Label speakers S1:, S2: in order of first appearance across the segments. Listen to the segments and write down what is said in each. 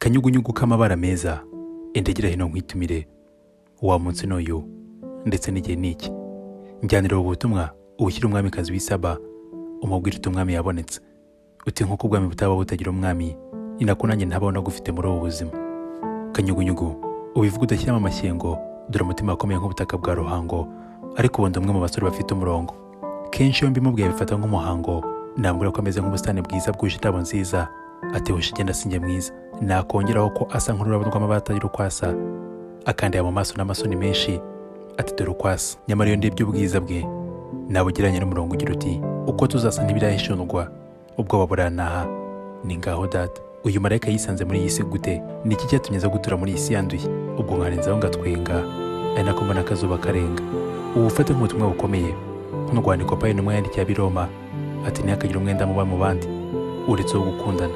S1: kanyugunyugu k'amabara meza, endegera hino nkwitumire, wa munsi n'uyu ndetse n'igihe n'iki. Njyanira ubu butumwa ubushyire umwamikazi w'Isaba, umubwire uti umwami yabonetse. Uti nk'uko ubwami butaba butagira umwami, ni nako nanjye ntabaho nagufite muri ubu buzima. Kanyugunyugu, ubivuga udashyiramo amashyengo, dore umutima wakomeye nk'ubutaka bwa Ruhango, ariko ubundi umwe mu basore bafite umurongo. Kenshi iyo mbimubwiye bifata nk'umuhango, nambwira ko ameze nk'ubusitani bwiza bwuje indabo nziza, ati hoshi igenda sinjye mwiza. Nakongeraho ko asa nk'ururabo rw'amabara atagira uko asa, akandeba mu maso n'amasoni menshi, ati dore uko asa. Nyamara iyo ndebye ubwiza bwe, nabugiranye n'umurongo ugira uti uko tuzasa ntibirahishurwa, ubwoba buranaha. Ni ngaho data, uyu marayika yisanze muri iyi si gute? Ni iki cyatumye aza gutura muri iyi si yanduye? Ubwo nkarenzaho ngatwenga, ari nako mbona akazuba karenga. Ubu ufate nk'ubutumwa bukomeye, nk'urwandiko Pawulo intumwa yandikiye ab'i-Roma, ati ntihakagire umwenda muba mu bandi uretse wo gukundana.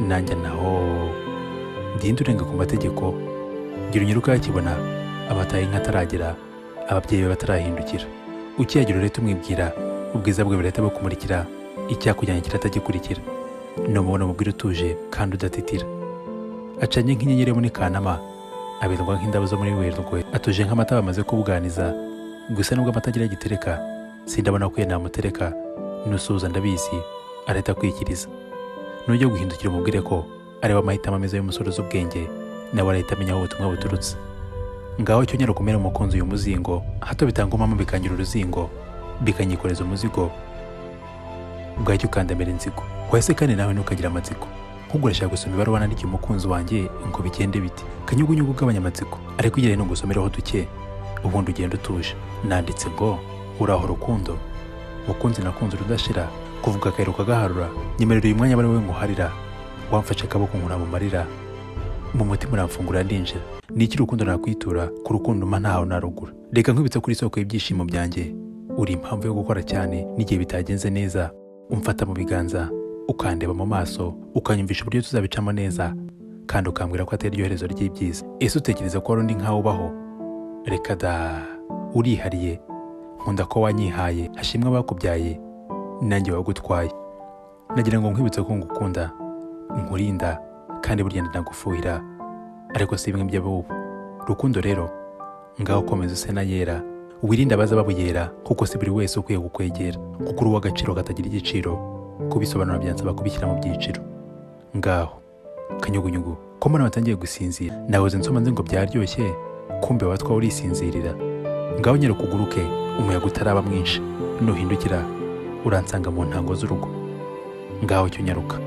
S1: Nanjye naho ndinde urenga ku mategeko, gira unyiruka yakibona, abataye inka ataragera, ababyeyi be batarahindukira. Ukiyagira urete umwibwira, ubwiza bwe burahita bukumurikira, icyakujyanye kiratagikurikira. Numubona umubwire utuje kandi udatitira. Acanye nk'inyenyeri muri Kanama, abendwa nk'indabo zo muri Werurwe, atuje nk'amata bamaze kubuganiza. Gusa nubwo amata agira gitereka, sindabona ko namutereka. Nusuhuza ndabizi arahita kwikiriza. Nujya guhindukira umubwire ko areba amahitamo ameza y'umusore uzi ubwenge, nawe arahita amenya aho ubutumwa buturutse. Ngaho cyo nyara kumera umukunzi uyu muzingo, hato bitangumamo bikangira uruzingo, bikanyikoreza umuzigo, bwacyo ukandamira inzigo. Wese kandi nawe ntukagira amatsiko, nk'ubwo urashaka gusoma ibaruwa nandikiye umukunzi wanjye ngo bigende bite. Kanyugunyugu ugabanya amatsiko, ariko ugere no gusomeraho duke, ubundi ugenda utuje. Nanditse ngo uraho rukundo, mukunzi nakunze urudashira, kuvuga akaheruka gaharura. Nyemerera uyu mwanya bari wowe nkuharira, wamfashe akaboko nkura mu marira, mu mutima uramfungura ndinjira. Ni iki rukundo nakwitura, ku rukundo mpa ntaho narugura. Reka nkubitse kuri soko y'ibyishimo byanjye, uri impamvu yo gukora cyane n'igihe bitagenze neza. Umfata mu biganza, ukandeba mu maso, ukanyumvisha uburyo tuzabicamo neza, kandi ukambwira ko atari ryo herezo ry'ibyiza. Ese utekereza ko wari undi nkaho ubaho? Reka da, urihariye. Nkunda ko wanyihaye, hashimwe abakubyaye, nanjye wagutwaye. Nagira ngo nkwibutse ko ngukunda, nkurinda, kandi burya ndanagufuhira, ariko si bimwe by'abubu. Rukundo rero, ngaho komeza use na yera, wirinde abaza babuyera, kuko si buri wese ukwiye kukwegera, kuko uri uw'agaciro katagira igiciro. Kubisobanura byansaba kubishyira mu byiciro. Ngaho kanyugunyugu, ko mbona watangiye gusinzira, nahoze nsoma nzi ngo byaryoshye, kumbe watwa urisinzirira. Ngaho nyere kuguruke, umuyaga utaraba mwinshi, nuhindukira uransanga mu ntango z'urugo. Ngaho cyo nyaruka.